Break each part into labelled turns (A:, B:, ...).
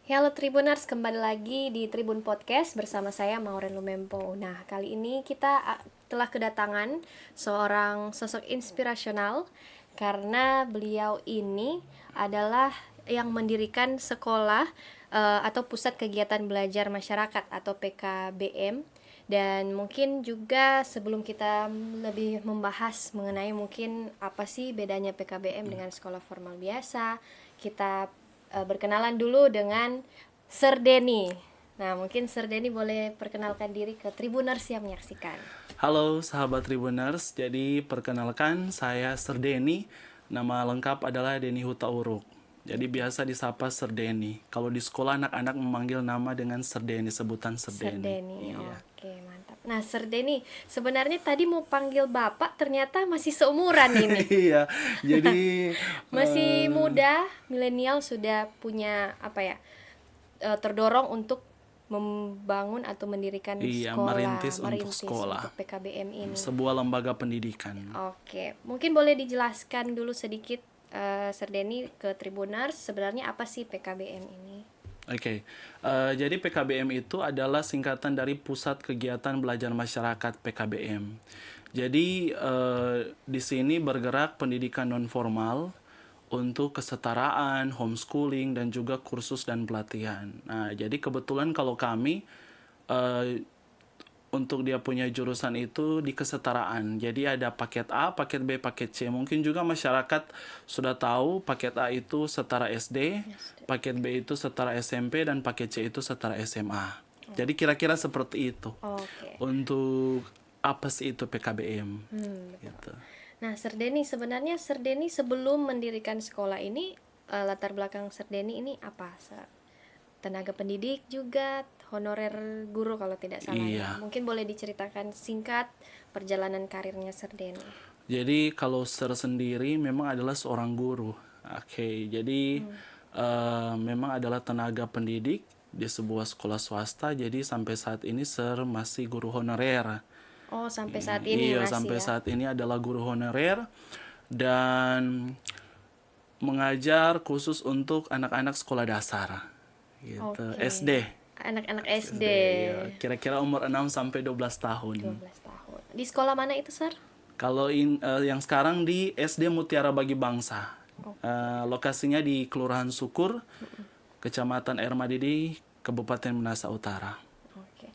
A: Halo Tribuners, kembali lagi di Tribun Podcast bersama saya Maureen Lumempo. Nah, kali ini kita telah kedatangan seorang sosok inspirasional karena beliau ini adalah yang mendirikan sekolah atau pusat kegiatan belajar masyarakat atau PKBM. Dan mungkin juga sebelum kita lebih membahas mengenai mungkin apa sih bedanya PKBM dengan sekolah formal biasa, kita berkenalan dulu dengan Sir Denny. Nah, mungkin Sir Denny boleh perkenalkan diri ke Tribuners yang menyaksikan.
B: Halo sahabat Tribuners, jadi perkenalkan saya Sir Denny. Nama lengkap adalah Denny Hutauruk. Jadi biasa disapa Sir Denny. Kalau di sekolah anak-anak memanggil nama dengan Sir Denny, sebutan Sir
A: Sir
B: Denny.
A: Denny,
B: Iya.
A: oke mantap. Nah, Sir Denny, sebenarnya tadi mau panggil Bapak, ternyata masih seumuran ini.
B: Iya, jadi
A: Masih muda, milenial sudah punya terdorong untuk membangun atau mendirikan
B: iya,
A: sekolah,
B: merintis untuk sekolah,
A: untuk PKBM ini.
B: sebuah lembaga pendidikan.
A: Oke, mungkin boleh dijelaskan dulu sedikit Sir Denny ke Tribuners sebenarnya apa sih PKBM ini?
B: Oke, jadi PKBM itu adalah singkatan dari Pusat Kegiatan Belajar Masyarakat (PKBM). Jadi di sini bergerak pendidikan non formal untuk kesetaraan, homeschooling, dan juga kursus dan pelatihan. Nah, jadi kebetulan kalau kami eh, untuk dia punya jurusan itu di kesetaraan. Jadi ada paket A, paket B, paket C. Mungkin juga masyarakat sudah tahu paket A itu setara SD, paket B itu setara SMP, dan paket C itu setara SMA. Jadi kira-kira seperti itu.
A: Oke.
B: Untuk apa sih itu PKBM?
A: Betul.
B: Gitu.
A: Nah, Sir Denny, sebenarnya Sir Denny sebelum mendirikan sekolah ini latar belakang Sir Denny ini apa? Tenaga pendidik juga, honorer guru kalau tidak salah ya.
B: Iya.
A: Mungkin boleh diceritakan singkat perjalanan karirnya Sir Denny.
B: Jadi kalau Sir sendiri memang adalah seorang guru. Oke, jadi memang adalah tenaga pendidik di sebuah sekolah swasta. Jadi sampai saat ini Sir masih guru honorer.
A: Oh, sampai saat ini
B: Iya,
A: masih
B: sampai
A: ya.
B: saat ini adalah guru honorer dan mengajar khusus untuk anak-anak sekolah dasar. Gitu.
A: Oke.
B: SD.
A: Anak-anak SD.
B: Iya, kira-kira umur 6 sampai 12 tahun.
A: 12 tahun. Di sekolah mana itu, Sir?
B: Kalau yang sekarang di SD Mutiara Bagi Bangsa. Lokasinya di Kelurahan Sukur, Kecamatan Air Madidi, Kabupaten Minahasa Utara.
A: Oke.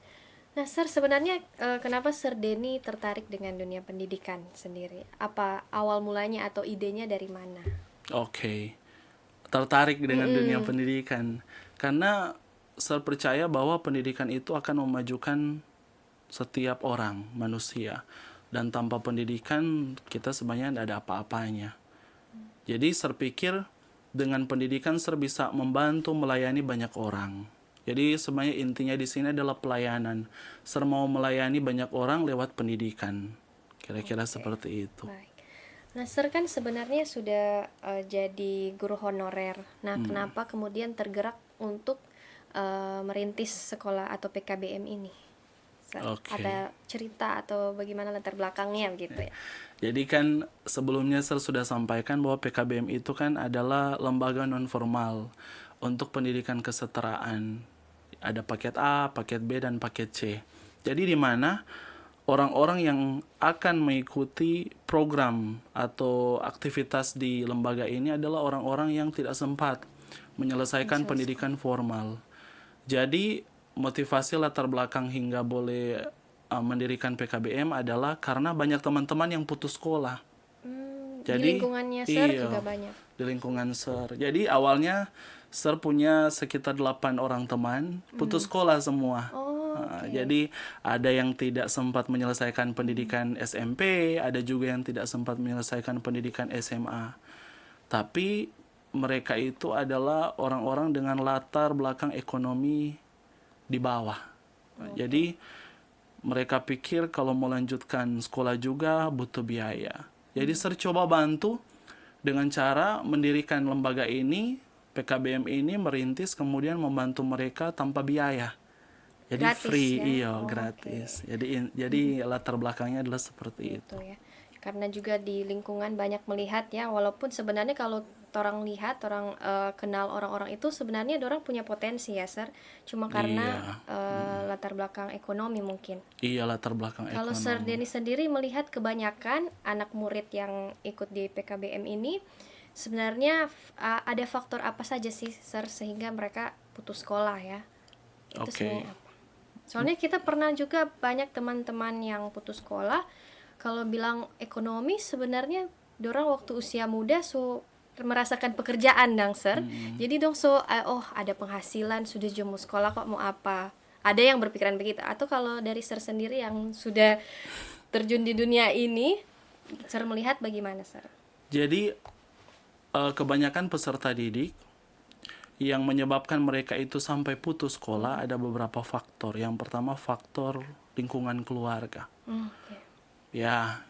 A: Nah, Sir, sebenarnya kenapa Sir Denny tertarik dengan dunia pendidikan sendiri? Apa awal mulanya atau idenya dari mana?
B: Oke. Tertarik dengan dunia pendidikan karena saya percaya bahwa pendidikan itu akan memajukan setiap orang manusia, dan tanpa pendidikan kita sebenarnya tidak ada apa-apanya. Jadi saya pikir dengan pendidikan saya bisa membantu melayani banyak orang. Jadi sebenarnya intinya di sini adalah pelayanan. Saya mau melayani banyak orang lewat pendidikan. Kira-kira seperti itu.
A: Baik. Nah, Sir kan sebenarnya sudah jadi guru honorer. Nah, kenapa kemudian tergerak untuk merintis sekolah atau PKBM ini? Sir,
B: Oke.
A: ada cerita atau bagaimana latar belakangnya begitu ya?
B: Jadi kan sebelumnya saya sudah sampaikan bahwa PKBM itu kan adalah lembaga non formal untuk pendidikan kesetaraan. Ada paket A, paket B, dan paket C. Jadi di mana orang-orang yang akan mengikuti program atau aktivitas di lembaga ini adalah orang-orang yang tidak sempat menyelesaikan pendidikan formal. Jadi motivasi latar belakang hingga boleh mendirikan PKBM adalah karena banyak teman-teman yang putus sekolah.
A: Di
B: Jadi
A: lingkungannya Sir
B: iya,
A: juga banyak.
B: di lingkungan Sir. Jadi awalnya Sir punya sekitar 8 orang teman putus sekolah semua.
A: Oh,
B: Jadi ada yang tidak sempat menyelesaikan pendidikan SMP, ada juga yang tidak sempat menyelesaikan pendidikan SMA. Tapi mereka itu adalah orang-orang dengan latar belakang ekonomi di bawah. Jadi mereka pikir kalau mau lanjutkan sekolah juga butuh biaya. Jadi saya coba bantu dengan cara mendirikan lembaga ini, PKBM ini, merintis, kemudian membantu mereka tanpa biaya. Jadi
A: Gratis
B: free,
A: ya?
B: iya,
A: Oh,
B: gratis. Jadi latar belakangnya adalah seperti itu.
A: gitu ya. karena juga di lingkungan banyak melihat ya, walaupun sebenarnya kalau orang lihat, orang kenal orang-orang itu sebenarnya orang punya potensi ya, Sir. Cuma karena
B: Iya,
A: latar belakang ekonomi mungkin.
B: iya latar belakang
A: Kalau Sir
B: ekonomi.
A: Denny sendiri melihat kebanyakan anak murid yang ikut di PKBM ini, sebenarnya ada faktor apa saja sih, Sir, sehingga mereka putus sekolah ya? Itu
B: Oke.
A: sebenarnya apa? Soalnya kita pernah juga banyak teman-teman yang putus sekolah. Kalau bilang ekonomi, sebenarnya dorang waktu usia muda merasakan pekerjaan dong, Sir. Jadi dong oh ada penghasilan, sudah jemu sekolah kok mau apa? Ada yang berpikiran begitu. Atau kalau dari Sir sendiri yang sudah terjun di dunia ini, Sir melihat bagaimana, Sir?
B: Jadi kebanyakan peserta didik yang menyebabkan mereka itu sampai putus sekolah ada beberapa faktor. Yang pertama faktor lingkungan keluarga.
A: Oke.
B: Ya,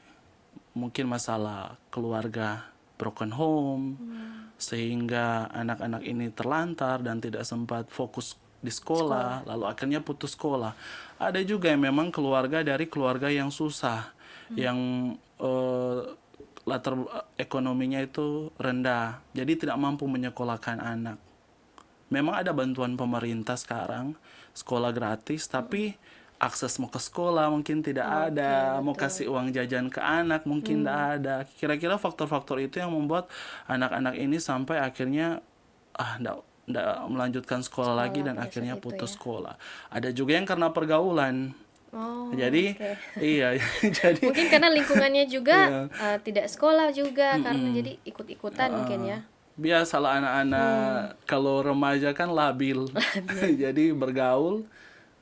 B: mungkin masalah keluarga broken home, sehingga anak-anak ini terlantar dan tidak sempat fokus di sekolah, lalu akhirnya putus sekolah. Ada juga yang memang keluarga dari keluarga yang susah, yang latar ekonominya itu rendah, jadi tidak mampu menyekolahkan anak. Memang ada bantuan pemerintah sekarang, sekolah gratis, tapi akses mau ke sekolah mungkin tidak ada, mau
A: betul.
B: kasih uang jajan ke anak mungkin tidak ada. Kira-kira faktor-faktor itu yang membuat anak-anak ini sampai akhirnya nggak melanjutkan sekolah lagi dan
A: pada
B: akhirnya
A: saat itu
B: putus
A: ya.
B: sekolah. Ada juga yang karena pergaulan.
A: Oh,
B: Jadi
A: oke.
B: iya, jadi
A: Mungkin karena lingkungannya juga tidak sekolah juga, karena jadi ikut-ikutan mungkin ya.
B: biasalah anak-anak kalau remaja kan labil. Jadi bergaul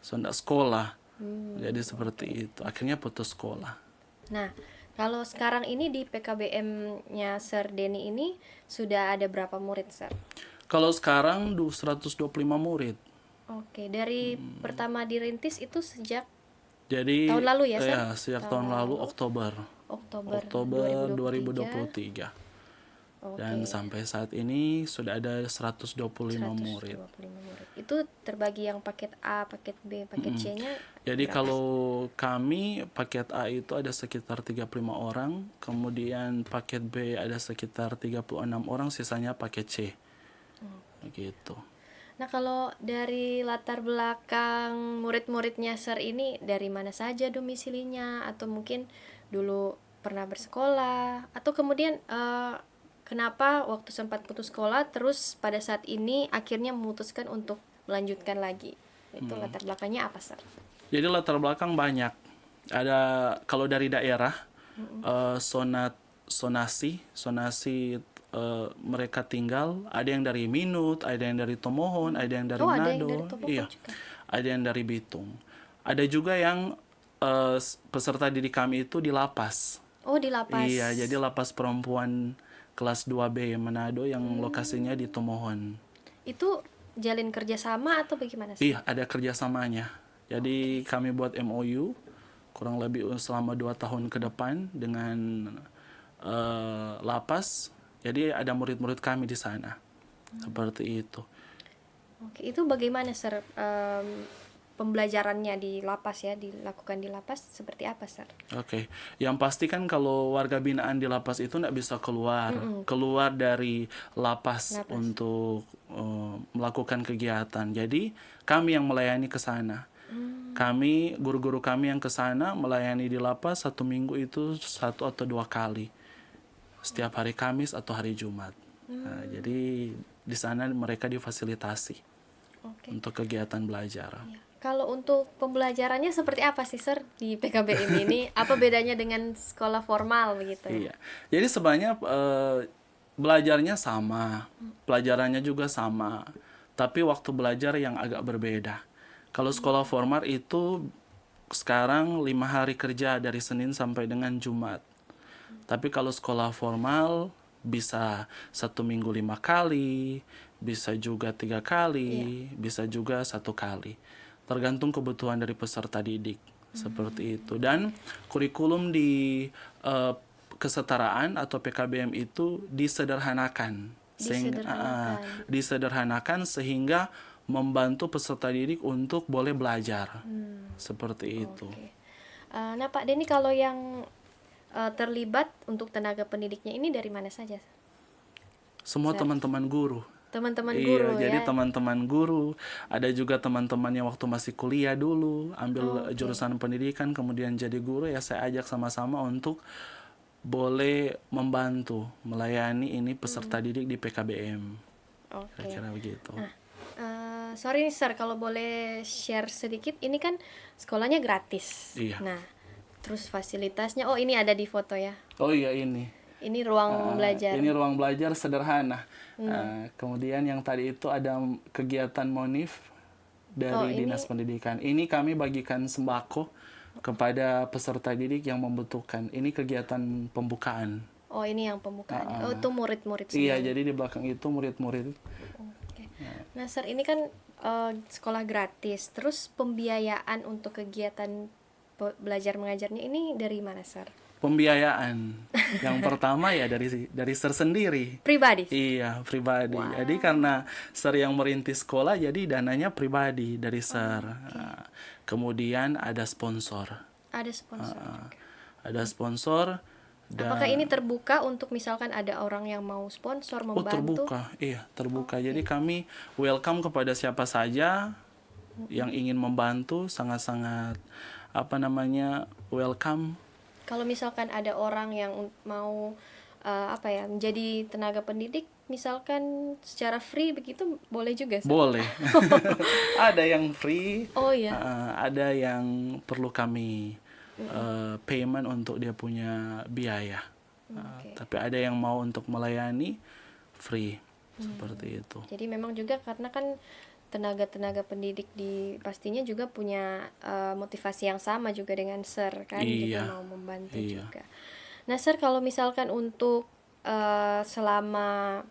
B: sudah sekolah. Jadi seperti itu. Akhirnya putus sekolah.
A: Nah, kalau sekarang ini di PKBM-nya Sir Denny ini sudah ada berapa murid, Sir?
B: Kalau sekarang 125 murid.
A: Oke, dari pertama dirintis itu sejak
B: Jadi
A: tahun lalu ya, Sir?
B: sejak tahun lalu Oktober
A: Oktober 2023.
B: 2023. Dan sampai saat ini sudah ada 125 murid.
A: 125 murid. Itu terbagi yang paket A, paket B, paket C-nya.
B: Jadi kalau kami paket A itu ada sekitar 35 orang, kemudian paket B ada sekitar 36 orang, sisanya paket C. Begitu.
A: Nah, kalau dari latar belakang murid-muridnya Sir ini dari mana saja domisilinya, atau mungkin dulu pernah bersekolah, atau kemudian kenapa waktu sempat putus sekolah terus pada saat ini akhirnya memutuskan untuk melanjutkan lagi? Itu latar belakangnya apa, Sir?
B: Jadi latar belakang banyak. Ada kalau dari daerah sonasi mereka tinggal, ada yang dari Minut, ada yang dari Tomohon, ada yang dari
A: Oh, ada yang
B: Manado,
A: dari Tomohon
B: iya,
A: juga.
B: ada yang dari Bitung. Ada juga yang peserta didik kami itu di lapas.
A: Oh, di lapas.
B: Iya, jadi lapas perempuan kelas 2B Manado yang lokasinya di Tomohon.
A: Itu jalin kerjasama atau bagaimana sih?
B: Iya, ada kerjasamanya. Jadi kami buat MOU kurang lebih selama 2 tahun ke depan dengan lapas. Jadi ada murid-murid kami di sana. Seperti itu.
A: Oke, itu bagaimana, Sir? Pembelajarannya di lapas ya, dilakukan di lapas seperti apa, Sir?
B: Oke, yang pasti kan kalau warga binaan di lapas itu nggak bisa keluar dari lapas untuk melakukan kegiatan. Jadi kami yang melayani ke sana. Kami, guru-guru kami yang ke sana melayani di lapas 1 minggu itu 1 atau 2 kali. Setiap hari Kamis atau hari Jumat. Nah, jadi di sana mereka difasilitasi untuk kegiatan belajar.
A: Ya. Kalau untuk pembelajarannya seperti apa sih, Sir, di PKBM ini? Apa bedanya dengan sekolah formal begitu?
B: Iya. Jadi sebenarnya belajarnya sama, pelajarannya juga sama, tapi waktu belajar yang agak berbeda. Kalau sekolah formal itu sekarang 5 hari kerja dari Senin sampai dengan Jumat. Tapi kalau sekolah formal bisa 1 minggu 5 kali, bisa juga 3 kali, bisa juga 1 kali. Tergantung kebutuhan dari peserta didik. Seperti itu. Dan kurikulum di kesetaraan atau PKBM itu disederhanakan. Disederhanakan sehingga membantu peserta didik untuk boleh belajar. Seperti itu.
A: Nah, Pak Denny, kalau yang terlibat untuk tenaga pendidiknya ini dari mana saja?
B: Semua teman-teman guru.
A: Teman-teman
B: Iya,
A: guru
B: jadi
A: ya.
B: teman-teman guru, ada juga teman-teman yang waktu masih kuliah dulu, ambil
A: Oke.
B: jurusan pendidikan, kemudian jadi guru, ya saya ajak sama-sama untuk boleh membantu melayani ini peserta didik di PKBM.
A: Oke.
B: Kira-kira begitu.
A: Nah, sorry nih Sir, kalau boleh share sedikit, ini kan sekolahnya gratis.
B: Iya.
A: Nah, terus fasilitasnya, oh ini ada di foto ya.
B: Oh iya, ini.
A: Ini ruang belajar.
B: Ini ruang belajar sederhana. Kemudian yang tadi itu ada kegiatan monif dari Dinas Pendidikan. Ini kami bagikan sembako kepada peserta didik yang membutuhkan. Ini kegiatan pembukaan.
A: Oh ini yang pembukaannya. Oh itu murid-murid semua.
B: Iya, jadi di belakang itu murid-murid.
A: Oke. Nah Sir, ini kan sekolah gratis. Terus pembiayaan untuk kegiatan belajar mengajarnya ini dari mana Sir?
B: Pembiayaan yang pertama ya dari Sir sendiri.
A: Pribadi?
B: Iya, pribadi. Jadi karena Sir yang merintis sekolah, jadi dananya pribadi dari Sir. Kemudian ada sponsor.
A: Ada sponsor juga.
B: Ada sponsor.
A: Apakah ini terbuka untuk misalkan ada orang yang mau sponsor,
B: Oh,
A: membantu?
B: terbuka. Iya, terbuka. Jadi kami welcome kepada siapa saja yang ingin membantu, sangat-sangat welcome.
A: Kalau misalkan ada orang yang mau menjadi tenaga pendidik, misalkan secara free begitu, boleh juga Sir?
B: Boleh. Ada yang free.
A: Oh iya.
B: Ada yang perlu kami payment untuk dia punya biaya. Tapi ada yang mau untuk melayani free. Seperti itu.
A: Jadi memang juga karena kan tenaga-tenaga pendidik pastinya juga punya motivasi yang sama juga dengan Sir kan, juga
B: Iya.
A: mau membantu
B: Iya.
A: juga. Nah Sir, kalau misalkan untuk selama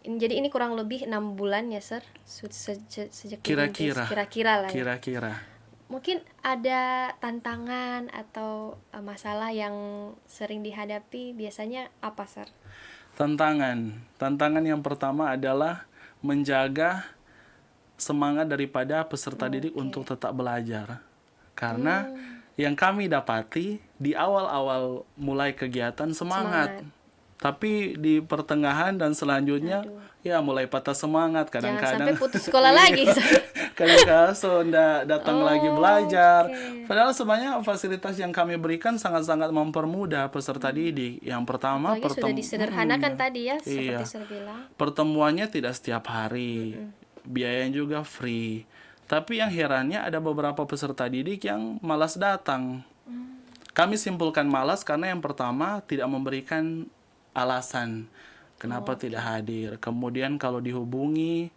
A: jadi ini kurang lebih 6 bulan ya Sir, sejak
B: Kira-kira.
A: kira-kira lah ya.
B: Kira-kira.
A: Mungkin ada tantangan atau masalah yang sering dihadapi, biasanya apa Sir?
B: Tantangan yang pertama adalah menjaga semangat daripada peserta didik untuk tetap belajar. Karena yang kami dapati di awal-awal mulai kegiatan semangat. Tapi di pertengahan dan selanjutnya ya mulai patah semangat.
A: Jangan
B: Kadang-kadang
A: sampai putus sekolah lagi.
B: kadang-kadang so nggak datang lagi belajar. Padahal sebenarnya fasilitas yang kami berikan sangat-sangat mempermudah peserta didik. Yang pertama
A: Apalagi sudah disederhanakan tadi ya, seperti Sir bilang.
B: pertemuannya tidak setiap hari, biayanya juga free. Tapi yang herannya ada beberapa peserta didik yang malas datang. Kami simpulkan malas karena yang pertama tidak memberikan alasan kenapa tidak hadir. Kemudian kalau dihubungi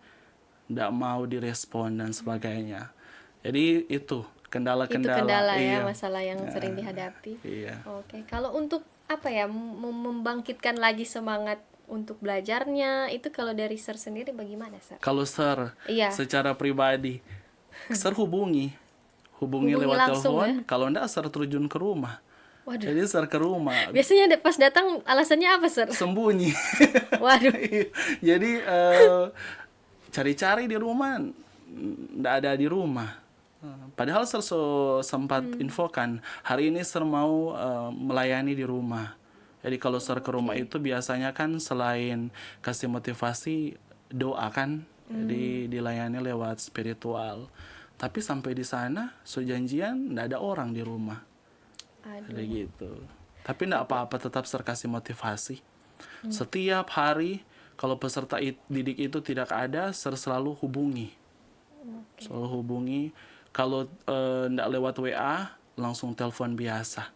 B: tidak mau direspon dan sebagainya. Jadi itu kendala-kendala.
A: Itu kendala
B: iya.
A: ya, masalah yang sering dihadapi.
B: Iya.
A: Oke, kalau untuk membangkitkan lagi semangat untuk belajarnya, itu kalau dari Sir sendiri bagaimana Sir?
B: Kalau Sir
A: Iya.
B: secara pribadi, Sir hubungi lewat
A: langsung,
B: telepon. Kalau enggak Sir terjun ke rumah.
A: Waduh.
B: Jadi Sir ke rumah.
A: Biasanya pas datang alasannya apa Sir?
B: Sembunyi.
A: Waduh.
B: Jadi cari-cari di rumah, nggak ada di rumah. Padahal Sir sempat infokan hari ini Sir mau melayani di rumah. Jadi kalau Sir ke rumah itu biasanya kan selain kasih motivasi, doa kan, jadi dilayani lewat spiritual. Tapi sampai di sana, janjian nggak ada orang di rumah. Ada gitu. Tapi nggak apa-apa, tetap Sir kasih motivasi. Setiap hari kalau peserta didik itu tidak ada, Sir selalu hubungi. Selalu hubungi. Kalau nggak lewat WA, langsung telepon biasa.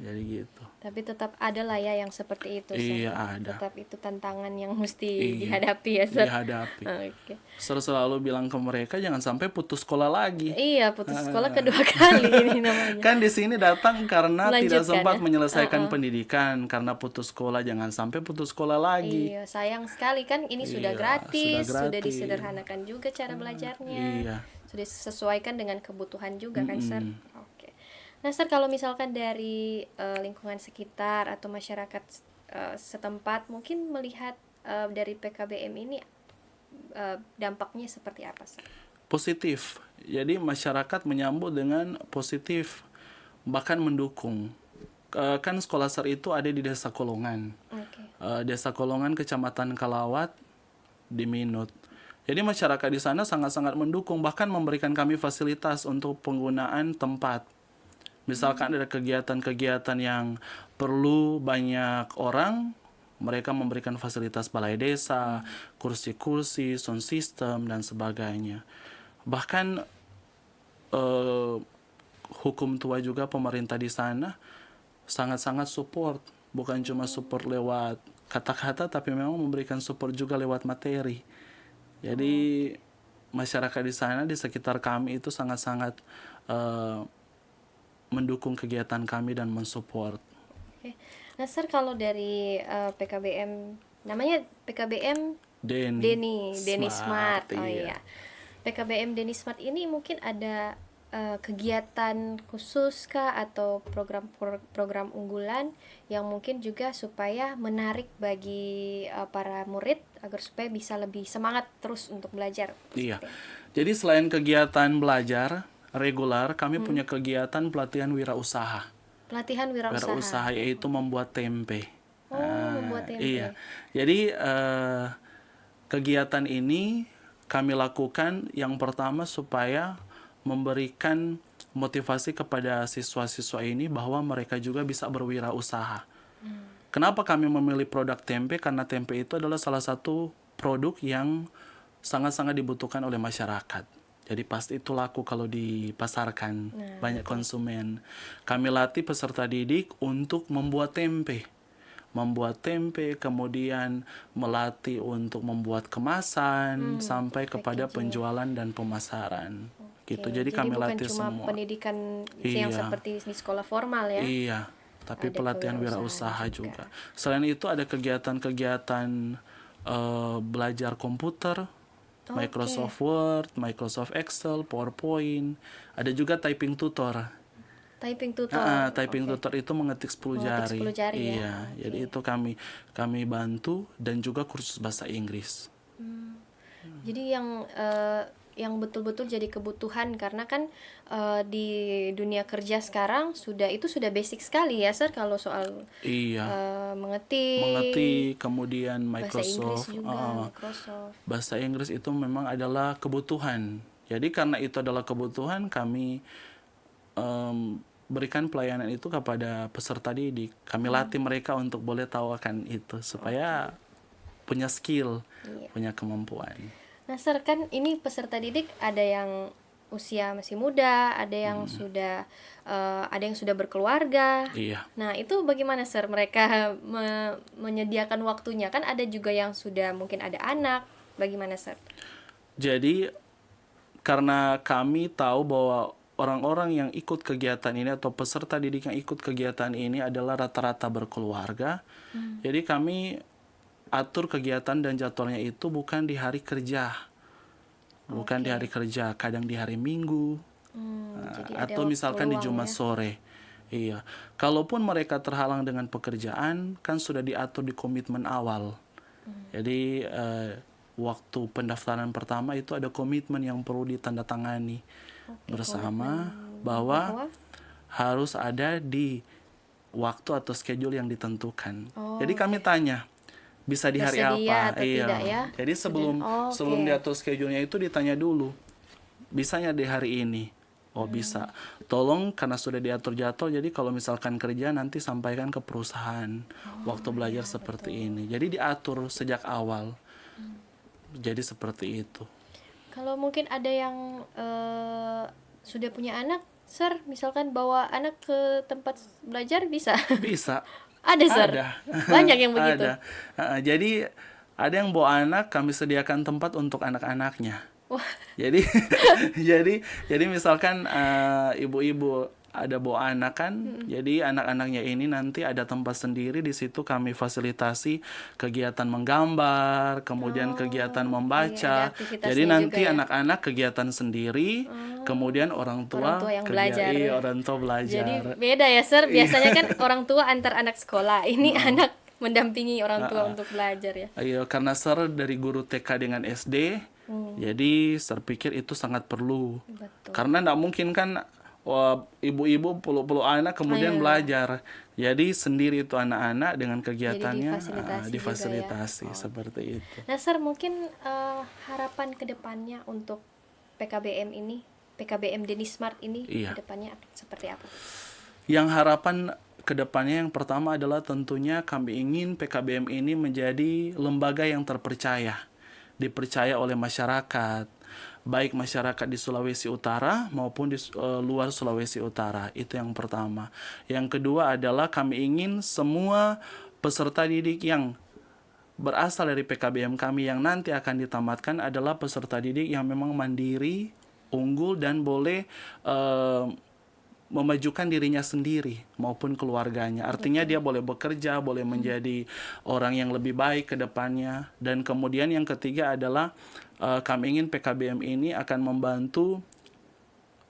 B: Jadi gitu.
A: Tapi tetap ada lah ya yang seperti itu Sir.
B: Iya, ada.
A: Tetap itu tantangan yang mesti dihadapi ya Sir.
B: Dihadapi.
A: Oke.
B: Sir selalu bilang ke mereka jangan sampai putus sekolah lagi.
A: Iya, putus sekolah kedua kali ini namanya.
B: Kan di sini datang karena tidak
A: Melanjutkan
B: sempat
A: ya?
B: menyelesaikan pendidikan, karena putus sekolah, jangan sampai putus sekolah lagi.
A: Iya, sayang sekali kan ini sudah
B: Iya,
A: gratis,
B: sudah
A: sudah
B: gratis.
A: disederhanakan juga cara belajarnya.
B: Iya.
A: Sudah disesuaikan dengan kebutuhan juga kan, Sir? Oke. Nah, Sir, kalau misalkan dari lingkungan sekitar atau masyarakat setempat mungkin melihat dari PKBM ini dampaknya seperti apa, Sir?
B: Positif. Jadi masyarakat menyambut dengan positif, bahkan mendukung. kan sekolah SER itu ada di Desa Kolongan.
A: Oke.
B: Desa Kolongan, Kecamatan Kalawat, di Minut. Jadi masyarakat di sana sangat-sangat mendukung, bahkan memberikan kami fasilitas untuk penggunaan tempat. Misalkan ada kegiatan-kegiatan yang perlu banyak orang, mereka memberikan fasilitas balai desa, kursi-kursi, sound system, dan sebagainya. Bahkan hukum tua juga pemerintah di sana sangat-sangat support. Bukan cuma support lewat kata-kata, tapi memang memberikan support juga lewat materi. Jadi masyarakat di sana, di sekitar kami itu sangat-sangat mendukung kegiatan kami dan mensupport.
A: Oke. Nah, Sir, kalau dari PKBM, namanya PKBM Deni Smart. Oh iya. PKBM Deni Smart ini mungkin ada kegiatan khusus kah atau program unggulan yang mungkin juga supaya menarik bagi para murid agar supaya bisa lebih semangat terus untuk belajar.
B: Iya. Jadi selain kegiatan belajar reguler, kami punya kegiatan pelatihan wirausaha.
A: Pelatihan wirausaha.
B: Wirausaha yaitu membuat tempe.
A: Membuat tempe.
B: Iya. Jadi kegiatan ini kami lakukan yang pertama supaya memberikan motivasi kepada siswa-siswa ini bahwa mereka juga bisa berwirausaha. Kenapa kami memilih produk tempe? Karena tempe itu adalah salah satu produk yang sangat-sangat dibutuhkan oleh masyarakat. Jadi pasti itu laku kalau dipasarkan, banyak konsumen. Kami latih peserta didik untuk membuat tempe. Kemudian melatih untuk membuat kemasan, sampai kepada penjualan dan pemasaran. Gitu. Jadi kami latih
A: bukan cuma
B: semua.
A: pendidikan yang seperti di sekolah formal ya.
B: Iya, tapi
A: Ada
B: pelatihan wirausaha juga. Selain itu ada kegiatan-kegiatan belajar komputer, Microsoft Word, Microsoft Excel, PowerPoint. Ada juga typing tutor.
A: Typing tutor.
B: Typing tutor itu mengetik 10 jari.
A: 10 jari ya.
B: Iya, jadi itu kami bantu, dan juga kursus bahasa Inggris.
A: Jadi yang betul-betul jadi kebutuhan, karena kan di dunia kerja sekarang sudah basic sekali ya, Sir, kalau soal mengetik,
B: kemudian Microsoft. Bahasa Inggris itu memang adalah kebutuhan. Jadi karena itu adalah kebutuhan, kami berikan pelayanan itu kepada peserta didik. Kami latih mereka untuk boleh tahu akan itu supaya punya skill, punya kemampuan.
A: Nah, Sir, kan ini peserta didik ada yang usia masih muda, ada yang sudah berkeluarga.
B: Iya.
A: Nah, itu bagaimana, Sir, mereka menyediakan waktunya? Kan ada juga yang sudah mungkin ada anak. Bagaimana, Sir?
B: Jadi karena kami tahu bahwa orang-orang yang ikut kegiatan ini atau peserta didik yang ikut kegiatan ini adalah rata-rata berkeluarga. Jadi kami atur kegiatan dan jadwalnya itu bukan di hari kerja. Di hari kerja, kadang di hari Minggu. Atau misalkan di Jumat sore. Iya. Kalaupun mereka terhalang dengan pekerjaan, kan sudah diatur di komitmen awal. Jadi waktu pendaftaran pertama itu ada komitmen yang perlu ditandatangani bersama bahwa harus ada di waktu atau schedule yang ditentukan. Jadi kami tanya, bisa di hari apa?
A: Tidak, ya?
B: Jadi sebelum diatur schedule-nya itu ditanya dulu, bisanya di hari ini. Bisa. Tolong karena sudah diatur jadwal, jadi kalau misalkan kerja nanti sampaikan ke perusahaan waktu belajar seperti ini. Jadi diatur sejak awal. Jadi seperti itu.
A: Kalau mungkin ada yang sudah punya anak, Sir, misalkan bawa anak ke tempat belajar bisa?
B: Bisa.
A: Ada, Sir?
B: Ada.
A: Banyak yang begitu?
B: Ada. Jadi ada yang bawa anak, kami sediakan tempat untuk anak-anaknya.
A: Wah.
B: Jadi jadi misalkan ibu-ibu ada bawa anak kan, jadi anak-anaknya ini nanti ada tempat sendiri di situ, kami fasilitasi kegiatan menggambar, kemudian kegiatan membaca. Jadi nanti anak-anak kegiatan sendiri, kemudian orang tua
A: yang belajar.
B: Orang tua belajar.
A: Jadi beda ya, Sir. Biasanya kan orang tua antar anak sekolah, ini anak mendampingi orang tua untuk belajar ya.
B: Iya, karena Sir dari guru TK dengan SD, jadi Sir pikir itu sangat perlu.
A: Betul.
B: Karena nggak mungkin kan ibu-ibu peluk-peluk anak kemudian belajar. Jadi sendiri itu anak-anak dengan kegiatannya
A: difasilitasi juga ya.
B: difasilitasi seperti itu.
A: Nah, Sir, mungkin harapan kedepannya untuk PKBM ini, PKBM DeniSmart ini
B: Iya.
A: kedepannya akan seperti apa?
B: Yang harapan kedepannya yang pertama adalah tentunya kami ingin PKBM ini menjadi lembaga yang terpercaya, dipercaya oleh masyarakat, baik masyarakat di Sulawesi Utara maupun di luar Sulawesi Utara. Itu yang pertama. Yang kedua adalah kami ingin semua peserta didik yang berasal dari PKBM kami yang nanti akan ditamatkan adalah peserta didik yang memang mandiri, unggul, dan boleh memajukan dirinya sendiri maupun keluarganya. Artinya dia boleh bekerja, boleh menjadi orang yang lebih baik ke depannya. Dan kemudian yang ketiga adalah kami ingin PKBM ini akan membantu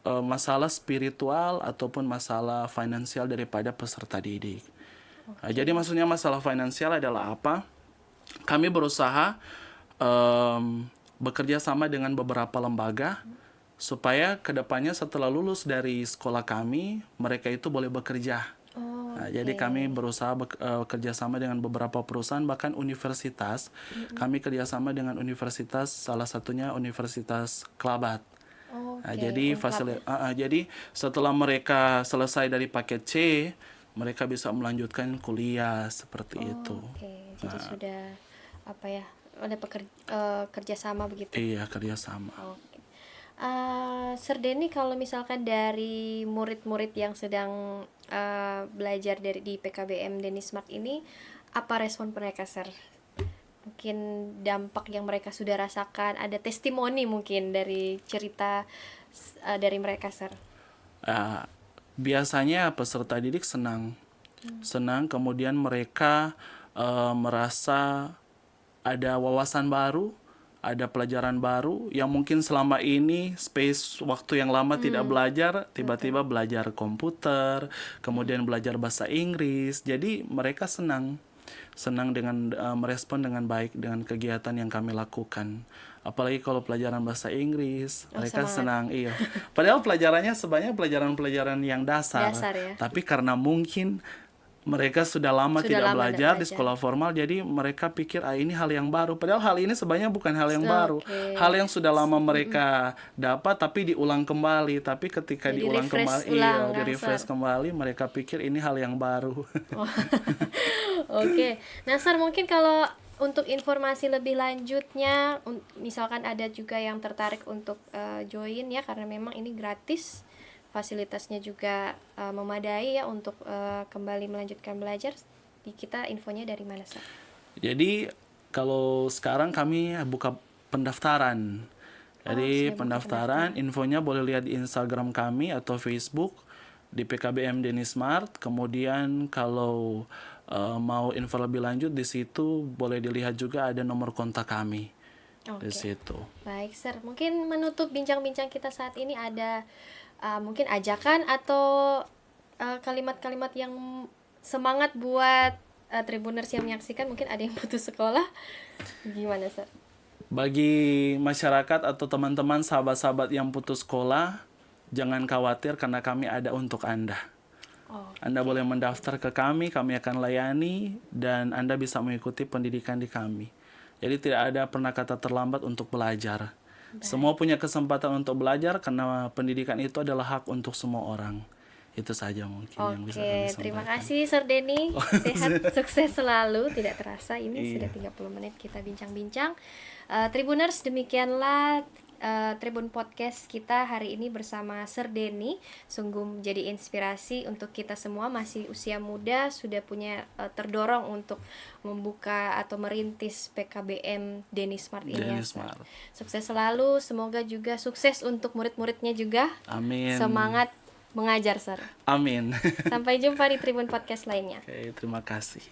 B: masalah spiritual ataupun masalah finansial daripada peserta didik. Jadi maksudnya masalah finansial adalah apa? Kami berusaha bekerja sama dengan beberapa lembaga supaya kedepannya setelah lulus dari sekolah kami, mereka itu boleh bekerja. Jadi kami berusaha kerjasama dengan beberapa perusahaan, bahkan universitas. Kami kerjasama dengan universitas, salah satunya Universitas Kelabat. Jadi jadi setelah mereka selesai dari paket C, mereka bisa melanjutkan kuliah seperti itu.
A: Jadi sudah ada kerjasama begitu.
B: Iya, kerjasama.
A: Sir Denny, kalau misalkan dari murid-murid yang sedang belajar di PKBM DeniSmart ini, apa respon mereka, Sir? Mungkin dampak yang mereka sudah rasakan, ada testimoni mungkin dari cerita dari mereka, Sir.
B: Biasanya peserta didik senang, kemudian mereka merasa ada wawasan baru, ada pelajaran baru yang mungkin selama ini space waktu yang lama tidak belajar, tiba-tiba belajar komputer, kemudian belajar bahasa Inggris. Jadi mereka senang dengan merespon dengan baik dengan kegiatan yang kami lakukan. Apalagi kalau pelajaran bahasa Inggris, mereka senang. Iya. Padahal pelajarannya sebenarnya pelajaran-pelajaran yang dasar
A: ya?
B: Tapi karena mungkin mereka sudah lama tidak belajar di sekolah formal, jadi mereka pikir ini hal yang baru. Padahal hal ini sebenarnya bukan hal yang baru. Hal yang sudah lama mereka dapat tapi diulang kembali. Tapi ketika jadi diulang kembali, di-refresh kembali, mereka pikir ini hal yang baru.
A: Oke. Nah, Sir, mungkin kalau untuk informasi lebih lanjutnya, misalkan ada juga yang tertarik untuk join ya, karena memang ini gratis. Fasilitasnya juga memadai ya untuk kembali melanjutkan belajar. Kita infonya dari mana, Sir?
B: Jadi kalau sekarang kami buka pendaftaran. Jadi pendaftaran infonya boleh lihat di Instagram kami atau Facebook di PKBM DeniSmart. Kemudian kalau mau info lebih lanjut di situ boleh dilihat juga ada nomor kontak kami di situ.
A: Baik, Sir. Mungkin menutup bincang-bincang kita saat ini ada mungkin ajakan atau kalimat-kalimat yang semangat buat Tribuners yang menyaksikan, mungkin ada yang putus sekolah, gimana, Sir?
B: Bagi masyarakat atau teman-teman sahabat-sahabat yang putus sekolah, jangan khawatir karena kami ada untuk Anda. Anda boleh mendaftar ke kami akan layani dan Anda bisa mengikuti pendidikan di kami. Jadi tidak ada pernah kata terlambat untuk belajar. Semua punya kesempatan untuk belajar karena pendidikan itu adalah hak untuk semua orang. Itu saja mungkin yang bisa kami sampaikan.
A: Terima kasih, Sir Denny. Sehat, sukses selalu. Tidak terasa ini sudah 30 menit kita bincang-bincang. Tribuners, demikianlah Tribun Podcast kita hari ini bersama Sir Denny. Sungguh menjadi inspirasi untuk kita semua, masih usia muda, sudah punya terdorong untuk membuka atau merintis PKBM DeniSmart ini. Sukses selalu, semoga juga sukses untuk murid-muridnya juga.
B: Amin.
A: Semangat mengajar, Sir.
B: Amin.
A: Sampai jumpa di Tribun Podcast lainnya.
B: Oke, terima kasih.